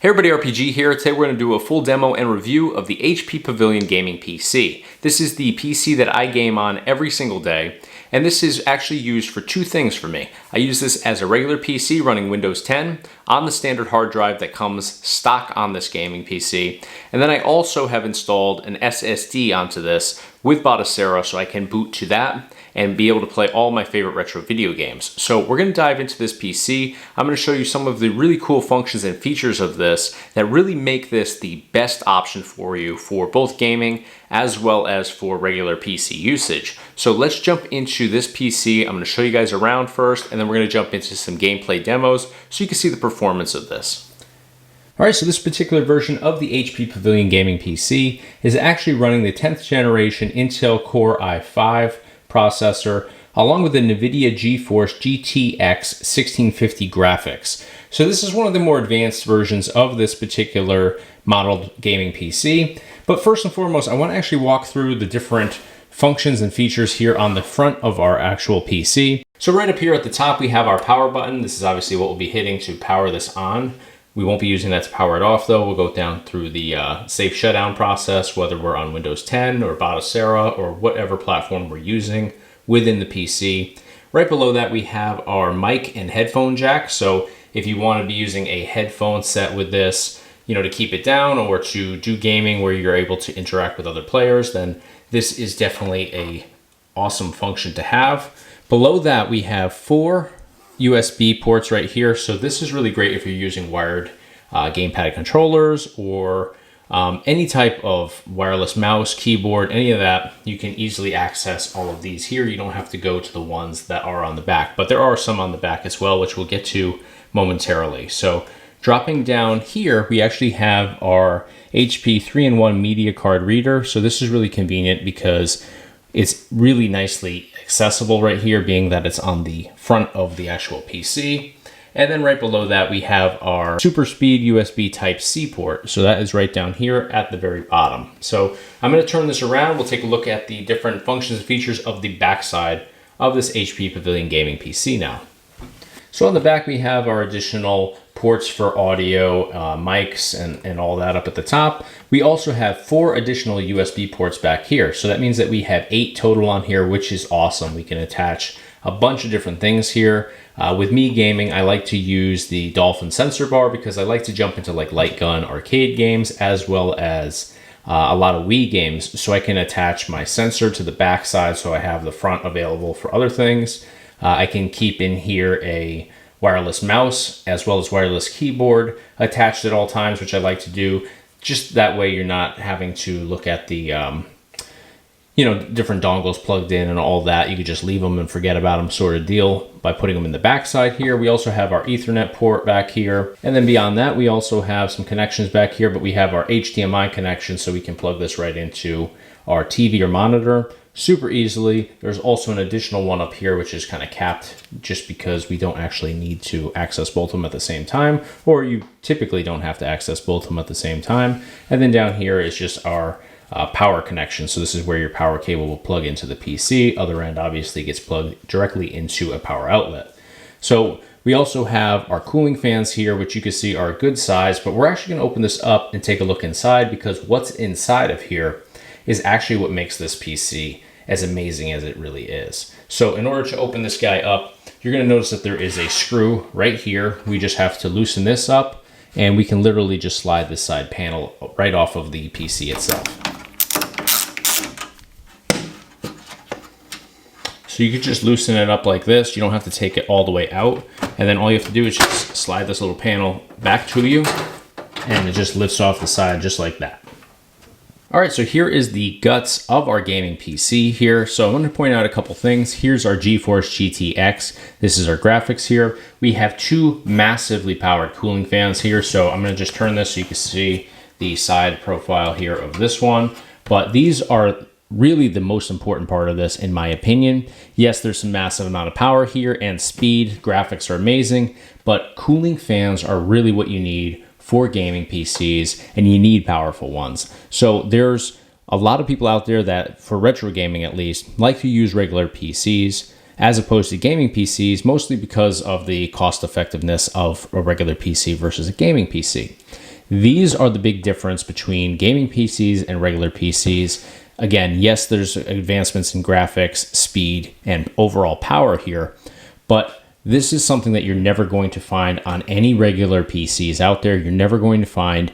Hey everybody, RPG here. Today we're going to do a full demo and review of the HP Pavilion Gaming PC. This is the PC that I game on every single day, and this is actually used for two things for me. I use this as a regular PC running Windows 10 on the standard hard drive that comes stock on this gaming PC, and then I also have installed an SSD onto this with Batocera so I can boot to that and be able to play all my favorite retro video games. So we're going to dive into this PC. I'm going to show you some of the really cool functions and features of this that really make this the best option for you for both gaming as well as for regular PC usage. So let's jump into this PC. I'm going to show you guys around first, and then we're going to jump into some gameplay demos so you can see the performance of this. Alright, so this particular version of the HP Pavilion Gaming PC is actually running the 10th generation Intel Core i5 processor, along with the NVIDIA GeForce GTX 1650 graphics. So this is one of the more advanced versions of this particular modeled gaming PC. But first and foremost, I want to actually walk through the different functions and features here on the front of our actual PC. So right up here at the top, we have our power button. This is obviously what we'll be hitting to power this on. We won't be using that to power it off though. We'll go down through the safe shutdown process, whether we're on Windows 10 or Batocera or whatever platform we're using within the PC. Right below that, we have our mic and headphone jack. So if you want to be using a headphone set with this, to keep it down or to do gaming where you're able to interact with other players, then this is definitely a awesome function to have. Below that, we have 4 USB ports right here. So this is really great if you're using wired Gamepad controllers or any type of wireless mouse, keyboard, any of that. You can easily access all of these here. You don't have to go to the ones that are on the back, but there are some on the back as well, which we'll get to momentarily. So dropping down here, we actually have our HP 3-in-1 media card reader. So this is really convenient because it's really nicely accessible right here, being that it's on the front of the actual PC. And then right below that, we have our super speed USB Type-C port. So that is right down here at the very bottom. So I'm going to turn this around. We'll take a look at the different functions and features of the backside of this HP Pavilion Gaming PC now. So on the back, we have our additional ports for audio, mics, and all that up at the top. We also have 4 additional USB ports back here. So that means that we have 8 total on here, which is awesome. We can attach a bunch of different things here. With me gaming, I like to use the Dolphin sensor bar because I like to jump into like light gun arcade games as well as a lot of Wii games. So I can attach my sensor to the back side so I have the front available for other things. I can keep in here a wireless mouse as well as wireless keyboard attached at all times, which I like to do. Just that way you're not having to look at the different dongles plugged in and all that. You could just leave them and forget about them sort of deal by putting them in the back side here. We also have our Ethernet port back here. And then beyond that, we also have some connections back here, but we have our HDMI connection so we can plug this right into our TV or monitor super easily. There's also an additional one up here, which is kind of capped just because we don't actually need to access both of them at the same time, or you typically don't have to access both of them at the same time. And then down here is just our power connection. So this is where your power cable will plug into the PC. Other end obviously gets plugged directly into a power outlet. So we also have our cooling fans here, which you can see are a good size, but we're actually going to open this up and take a look inside because what's inside of here is actually what makes this PC as amazing as it really is. So in order to open this guy up, you're going to notice that there is a screw right here. We just have to loosen this up and we can literally just slide this side panel right off of the PC itself. So you could just loosen it up like this. You don't have to take it all the way out. And then all you have to do is just slide this little panel back to you and it just lifts off the side just like that. All right, so here is the guts of our gaming PC here. So I want to point out a couple things. Here's our GeForce GTX. This is our graphics here. We have 2 massively powered cooling fans here. So I'm going to just turn this so you can see the side profile here of this one. But these are really the most important part of this, in my opinion. Yes, there's some massive amount of power here and speed. Graphics are amazing, but cooling fans are really what you need for gaming PCs, and you need powerful ones. So there's a lot of people out there that, for retro gaming at least, like to use regular PCs as opposed to gaming PCs, mostly because of the cost effectiveness of a regular PC versus a gaming PC. These are the big difference between gaming PCs and regular PCs. Again, yes, there's advancements in graphics, speed, and overall power here, but this is something that you're never going to find on any regular PCs out there. You're never going to find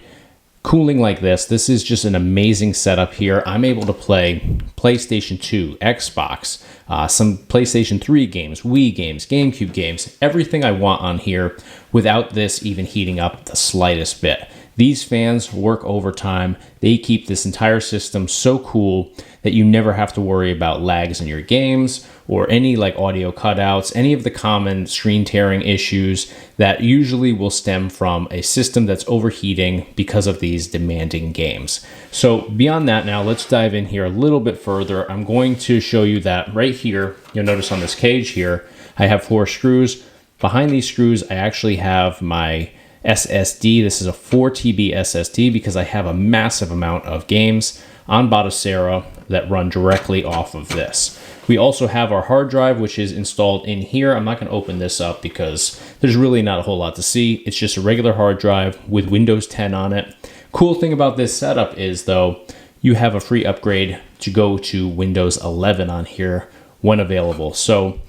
cooling like this. This is just an amazing setup here. I'm able to play PlayStation 2, Xbox, some PlayStation 3 games, Wii games, Gamecube games, everything I want on here without this even heating up the slightest bit. These fans work overtime. They keep this entire system so cool that you never have to worry about lags in your games or any like audio cutouts, any of the common screen tearing issues that usually will stem from a system that's overheating because of these demanding games. So beyond that, now let's dive in here a little bit further. I'm going to show you that right here. You'll notice on this cage here, I have 4 screws. Behind these screws, I actually have my SSD. This is a 4 TB SSD because I have a massive amount of games on Batocera that run directly off of this. We also have our hard drive, which is installed in here. I'm not going to open this up because there's really not a whole lot to see. It's just a regular hard drive with Windows 10 on it. Cool thing about this setup is, though, you have a free upgrade to go to Windows 11 on here when available. So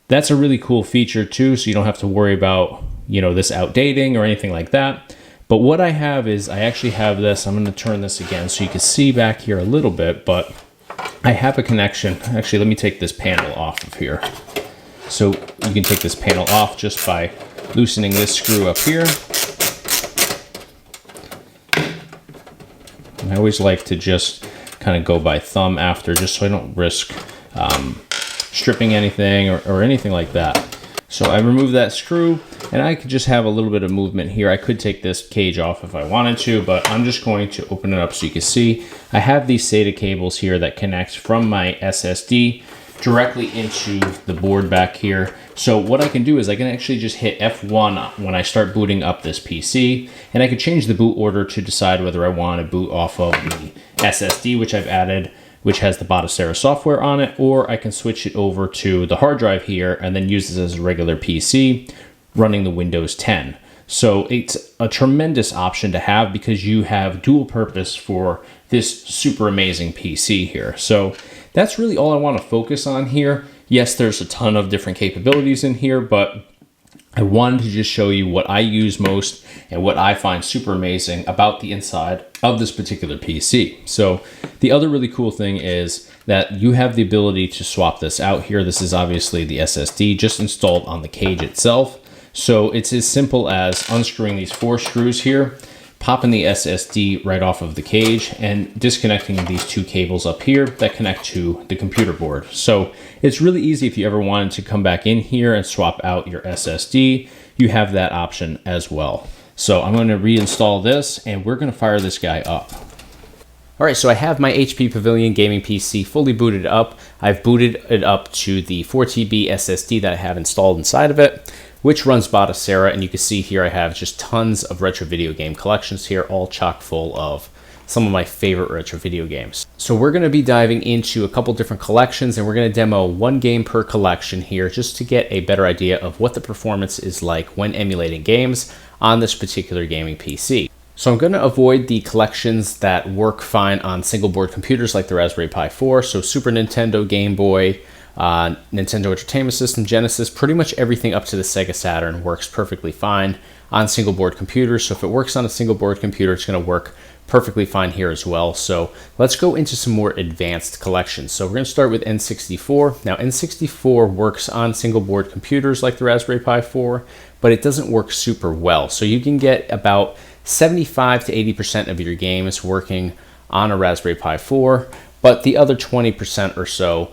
that's a really cool feature too, so you don't have to worry about, you know, this outdating or anything like that. But what I have is I actually have this. I'm going to turn this again so you can see back here a little bit, but I have a connection. Actually, let me take this panel off of here. So you can take this panel off just by loosening this screw up here. And I always like to just kind of go by thumb after, just so I don't risk stripping anything or anything like that. So I remove that screw, and I could just have a little bit of movement here. I could take this cage off if I wanted to, but I'm just going to open it up so you can see. I have these SATA cables here that connect from my SSD directly into the board back here. So what I can do is I can actually just hit F1 when I start booting up this PC, and I could change the boot order to decide whether I want to boot off of the SSD, which I've added, which has the Batocera software on it, or I can switch it over to the hard drive here and then use this as a regular PC running the Windows 10. So it's a tremendous option to have because you have dual purpose for this super amazing PC here. So that's really all I want to focus on here. Yes, there's a ton of different capabilities in here, but I wanted to just show you what I use most and what I find super amazing about the inside of this particular PC. So the other really cool thing is that you have the ability to swap this out here. This is obviously the SSD just installed on the cage itself. So it's as simple as unscrewing these 4 screws here, popping the SSD right off of the cage, and disconnecting these 2 cables up here that connect to the computer board. So it's really easy if you ever wanted to come back in here and swap out your SSD, you have that option as well. So I'm going to reinstall this and we're going to fire this guy up. All right, so I have my HP Pavilion Gaming PC fully booted up. I've booted it up to the 4 TB SSD that I have installed inside of it, which runs Batocera, and you can see here I have just tons of retro video game collections here, all chock full of some of my favorite retro video games. So we're going to be diving into a couple different collections, and we're going to demo 1 game per collection here just to get a better idea of what the performance is like when emulating games on this particular gaming PC. So I'm going to avoid the collections that work fine on single board computers like the Raspberry Pi 4, so Super Nintendo, Game Boy, Nintendo Entertainment System, Genesis, pretty much everything up to the Sega Saturn works perfectly fine on single board computers. So if it works on a single board computer, it's going to work perfectly fine here as well. So let's go into some more advanced collections. So we're going to start with N64. Now N64 works on single board computers like the Raspberry Pi 4, but it doesn't work super well. So you can get about 75 to 80% of your games working on a Raspberry Pi 4, but the other 20% or so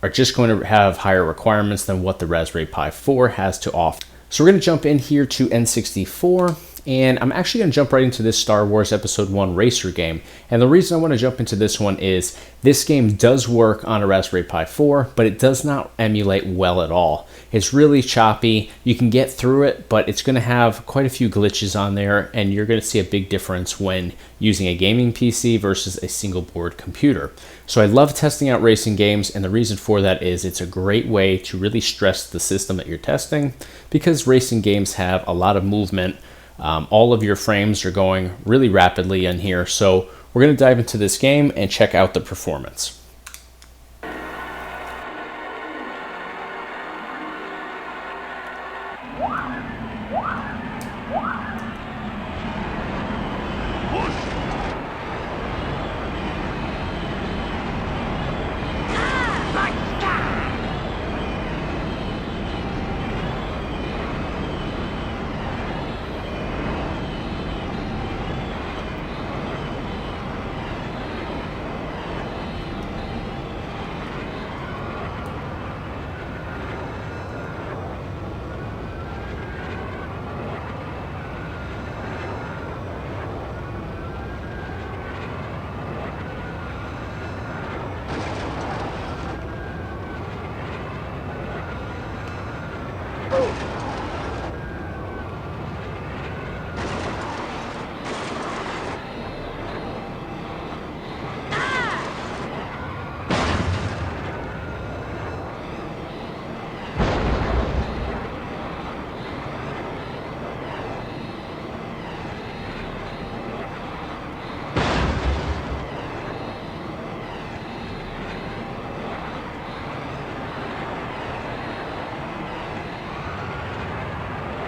are just going to have higher requirements than what the Raspberry Pi 4 has to offer. So we're going to jump in here to N64, and I'm actually going to jump right into this Star Wars Episode 1 racer game. And the reason I want to jump into this one is this game does work on a Raspberry Pi 4, but it does not emulate well at all. It's really choppy. You can get through it, but it's going to have quite a few glitches on there, and you're going to see a big difference when using a gaming PC versus a single board computer. So I love testing out racing games, and the reason for that is it's a great way to really stress the system that you're testing, because racing games have a lot of movement All of your frames are going really rapidly in here. So we're going to dive into this game and check out the performance.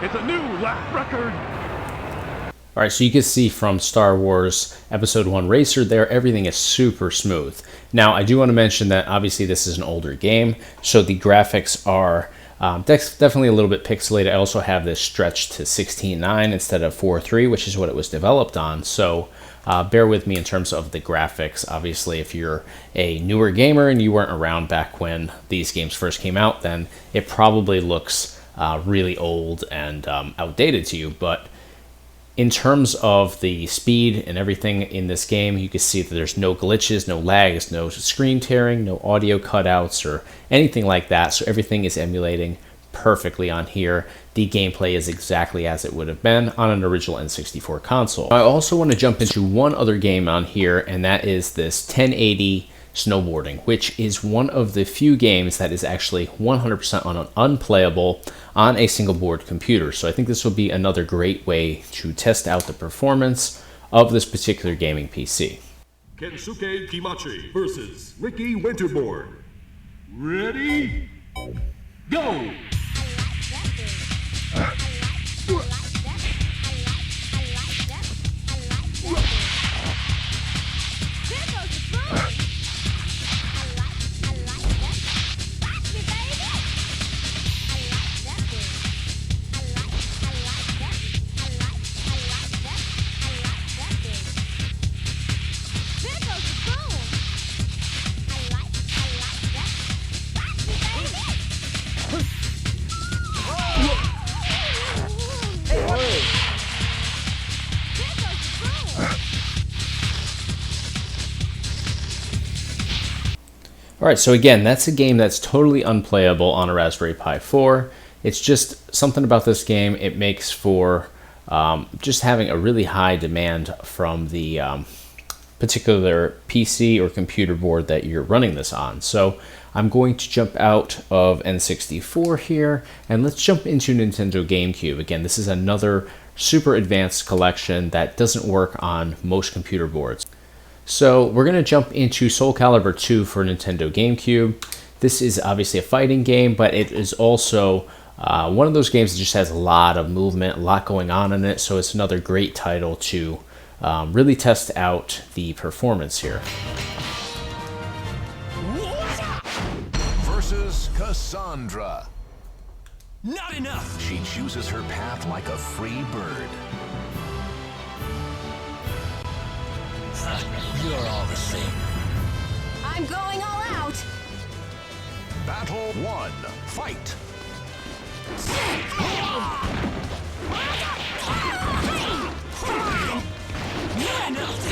It's a new lap record. All right, so you can see from Star Wars Episode 1 Racer there, everything is super smooth. Now, I do want to mention that obviously this is an older game, so the graphics are definitely a little bit pixelated. I also have this stretched to 16:9 instead of 4:3, which is what it was developed on. So bear with me in terms of the graphics. Obviously, if you're a newer gamer and you weren't around back when these games first came out, then it probably looks really old and outdated to you. But in terms of the speed and everything in this game, you can see that there's no glitches, no lags, no screen tearing, no audio cutouts or anything like that. So everything is emulating perfectly on here. The gameplay is exactly as it would have been on an original N64 console. I also want to jump into one other game on here, and that is this 1080 snowboarding, which is one of the few games that is actually 100% unplayable on a single board computer. So I think this will be another great way to test out the performance of this particular gaming PC. Kensuke Kimachi versus Ricky Winterboard. Ready? Go! All right, so again, that's a game that's totally unplayable on a Raspberry Pi 4. It's just something about this game. It makes for just having a really high demand from the particular PC or computer board that you're running this on. So I'm going to jump out of N64 here, and let's jump into Nintendo Gamecube. Again, this is another super advanced collection that doesn't work on most computer boards. So we're going to jump into Soul Calibur 2 for Nintendo Gamecube. This is obviously a fighting game, but it is also one of those games that just has a lot of movement, a lot going on in it. So it's another great title to really test out the performance here. Versus Cassandra. Not enough! She chooses her path like a free bird. You're all the same. I'm going all out! Battle 1. Fight! Not enough!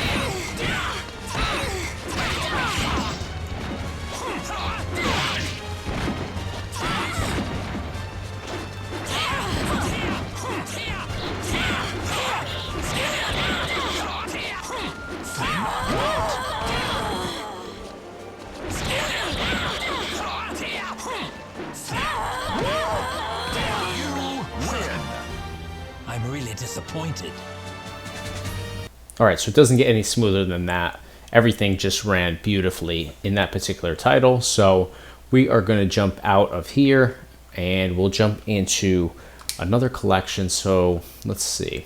I'm I'm really disappointed. Alright, so it doesn't get any smoother than that. Everything just ran beautifully in that particular title. So we are going to jump out of here and we'll jump into another collection. So let's see.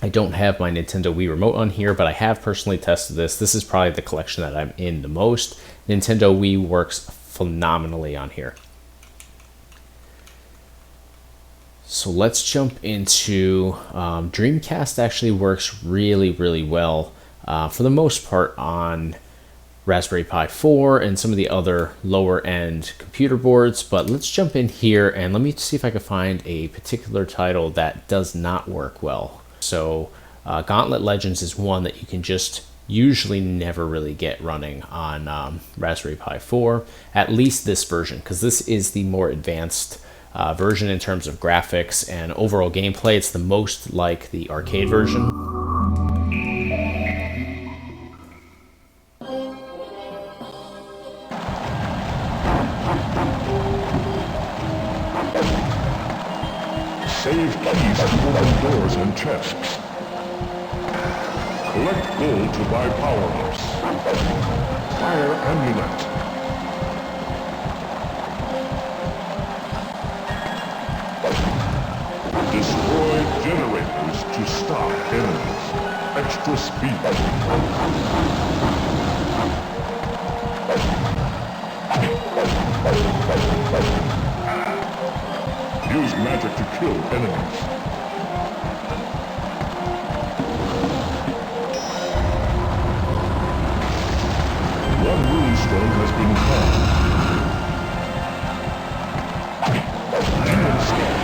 I don't have my Nintendo Wii Remote on here, but I have personally tested this. This is probably the collection that I'm in the most. Nintendo Wii works phenomenally on here. So let's jump into Dreamcast. Actually works really, really well for the most part on Raspberry Pi 4 and some of the other lower end computer boards. But let's jump in here and let me see if I can find a particular title that does not work well. So Gauntlet Legends is one that you can just usually never really get running on Raspberry Pi 4, at least this version, because this is the more advanced version in terms of graphics and overall gameplay. It's the most like the arcade version. Save keys to open doors and chests. Collect gold to buy power-ups. Fire amulet. Destroy generators to stop enemies. Extra speed. Use magic to kill enemies. One runestone has been found. Demon Stone.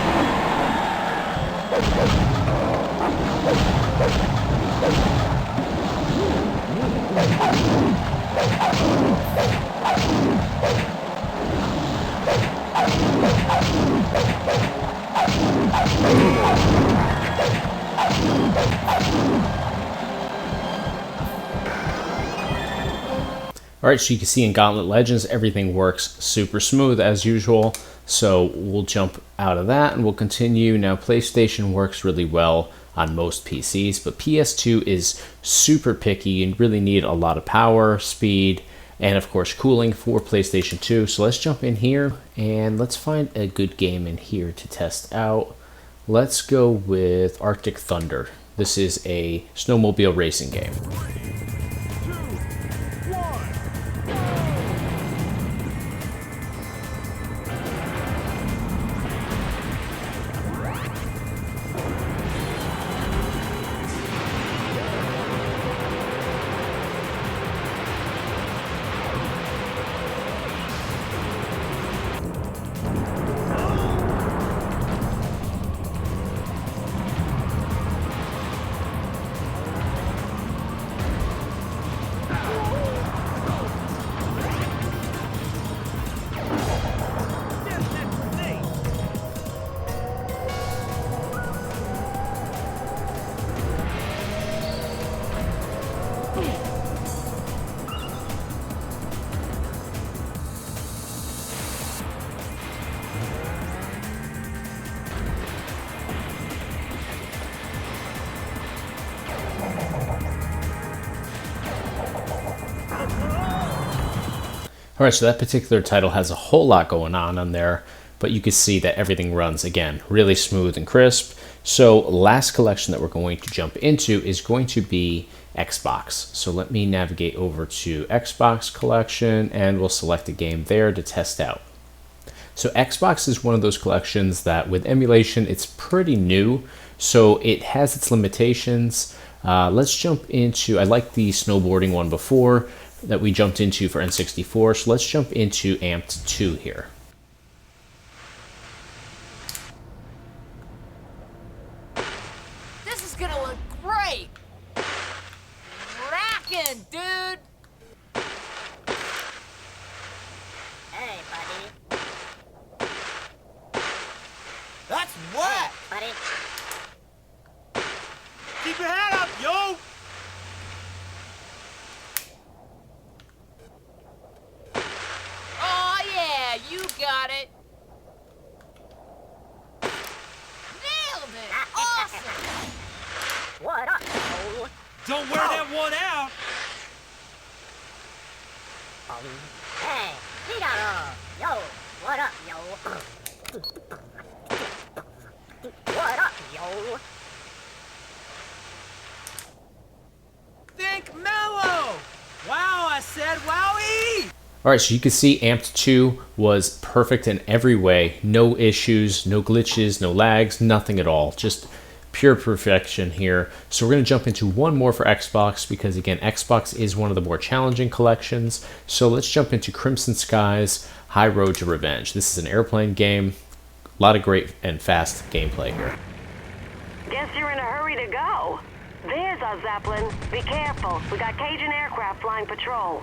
Alright, so you can see in Gauntlet Legends, everything works super smooth as usual. So we'll jump out of that and we'll continue. Now, PlayStation works really well on most PCs, but PS2 is super picky. You really need a lot of power, speed, and of course cooling for PlayStation 2. So let's jump in here and let's find a good game in here to test out. Let's go with Arctic Thunder. This is a snowmobile racing game. Alright, so that particular title has a whole lot going on there, but you can see that everything runs, again, really smooth and crisp. So last collection that we're going to jump into is going to be Xbox. So let me navigate over to Xbox collection and we'll select a game there to test out. So Xbox is one of those collections that with emulation, it's pretty new, so it has its limitations. Let's jump into, I like the snowboarding one before that we jumped into for N64, so let's jump into Amped 2 here. This is gonna look great! Rockin', dude! Hey, buddy. That's what? Buddy. Keep your head up, yo! Oh, yeah, you got it! Nailed it! Awesome! What up, yo? Don't wear that one out. Hey, Figaro. Yo, what up, yo? What up, yo? Think mellow. Wow, I said wowie. All right, so you can see Amped 2 was perfect in every way. No issues, no glitches, no lags, nothing at all. Just pure perfection here. So we're going to jump into one more for Xbox because, again, Xbox is one of the more challenging collections. So let's jump into Crimson Skies High Road to Revenge. This is an airplane game. A lot of great and fast gameplay here. Guess you're in a hurry to go. There's our Zeppelin. Be careful. We got Cajun aircraft flying patrol.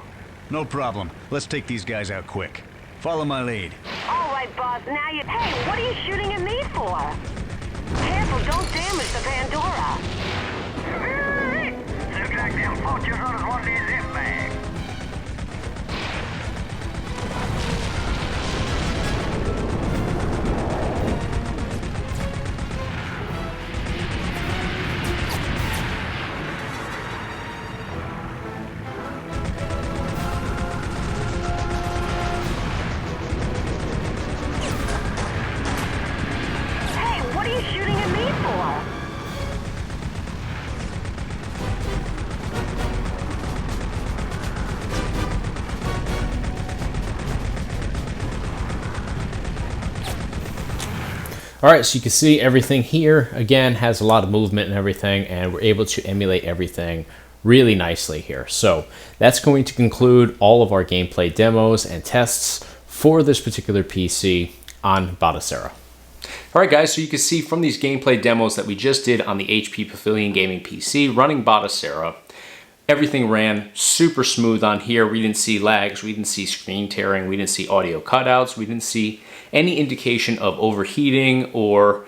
No problem. Let's take these guys out quick. Follow my lead. All right, boss. Now you... Hey, what are you shooting at me for? Careful, don't damage the Pandora. Looks like them poachers on us one of these zip bags. All right, so you can see everything here, again, has a lot of movement and everything, and we're able to emulate everything really nicely here. So that's going to conclude all of our gameplay demos and tests for this particular PC on Batocera. All right, guys, so you can see from these gameplay demos that we just did on the HP Pavilion Gaming PC running Batocera, everything ran super smooth on here. We didn't see lags, we didn't see screen tearing, we didn't see audio cutouts, we didn't see any indication of overheating or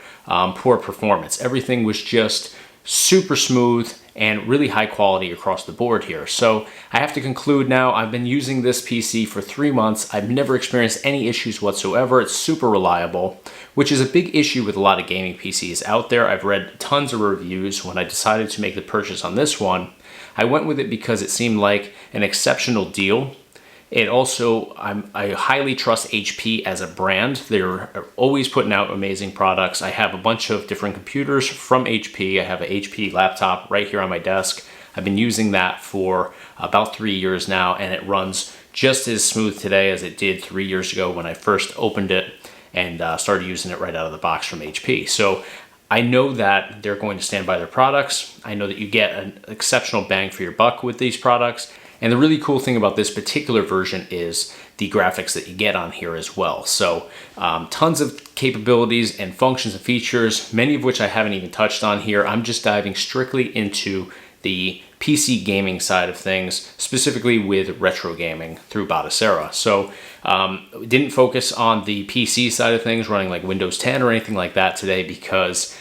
poor performance. Everything was just super smooth and really high quality across the board here. So I have to conclude now, I've been using this PC for 3 months. I've never experienced any issues whatsoever. It's super reliable, which is a big issue with a lot of gaming PCs out there. I've read tons of reviews. When I decided to make the purchase on this one, I went with it because it seemed like an exceptional deal. It also, I highly trust HP as a brand. They're always putting out amazing products. I have a bunch of different computers from HP. I have an HP laptop right here on my desk. I've been using that for about 3 years now, and it runs just as smooth today as it did 3 years ago when I first opened it and started using it right out of the box from HP. So I know that they're going to stand by their products. I know that you get an exceptional bang for your buck with these products. And the really cool thing about this particular version is the graphics that you get on here as well. So tons of capabilities and functions and features, many of which I haven't even touched on here. I'm just diving strictly into the PC gaming side of things, specifically with retro gaming through Batocera. So didn't focus on the PC side of things running like Windows 10 or anything like that today because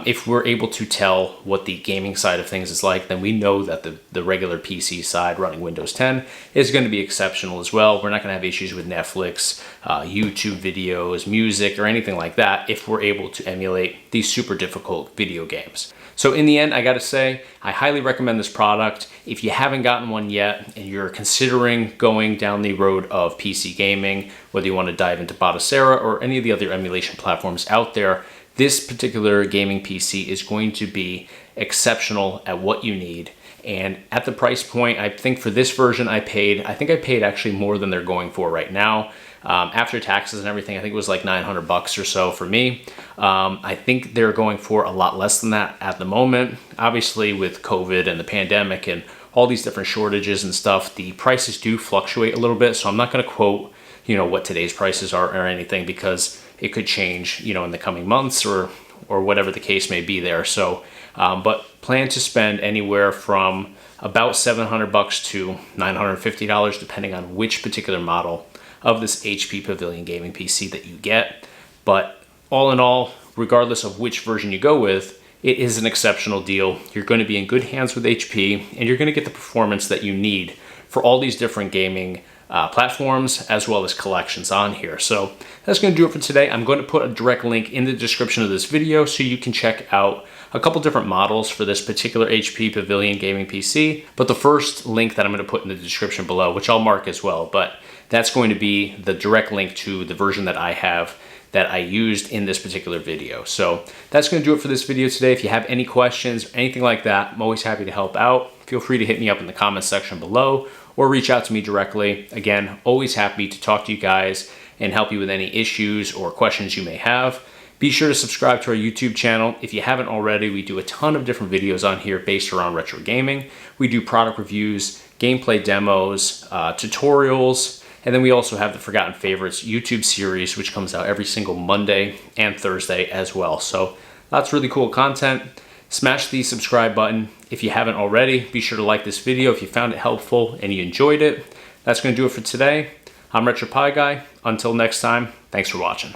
if we're able to tell what the gaming side of things is like, then we know that the regular PC side running Windows 10 is going to be exceptional as well. We're not going to have issues with Netflix, YouTube videos, music, or anything like that if we're able to emulate these super difficult video games. So in the end, I gotta say, I highly recommend this product. If you haven't gotten one yet and you're considering going down the road of PC gaming, whether you want to dive into Batocera or any of the other emulation platforms out there, this particular gaming PC is going to be exceptional at what you need. And at the price point, I think for this version I paid actually more than they're going for right now. After taxes and everything, I think it was like $900 or so for me. I think they're going for a lot less than that at the moment. Obviously with COVID and the pandemic and all these different shortages and stuff, the prices do fluctuate a little bit. So I'm not gonna quote, what today's prices are or anything because it could change, in the coming months or whatever the case may be there. So, but plan to spend anywhere from about $700 to $950, depending on which particular model of this HP Pavilion Gaming PC that you get. But all in all, regardless of which version you go with, it is an exceptional deal. You're going to be in good hands with HP, and you're going to get the performance that you need for all these different gaming platforms as well as collections on here. So that's going to do it for today. I'm going to put a direct link in the description of this video so you can check out a couple different models for this particular HP Pavilion Gaming PC. But the first link that I'm going to put in the description below, which I'll mark as well, but that's going to be the direct link to the version that I have that I used in this particular video. So that's going to do it for this video today. If you have any questions or anything like that, I'm always happy to help out. Feel free to hit me up in the comments section below or reach out to me directly. Again, always happy to talk to you guys and help you with any issues or questions you may have. Be sure to subscribe to our YouTube channel. If you haven't already, we do a ton of different videos on here based around retro gaming. We do product reviews, gameplay demos, tutorials, and then we also have the Forgotten Favorites YouTube series, which comes out every single Monday and Thursday as well. So lots of really cool content. Smash the subscribe button if you haven't already. Be sure to like this video if you found it helpful and you enjoyed it. That's going to do it for today. I'm RetroPIe Guy. Until next time, thanks for watching.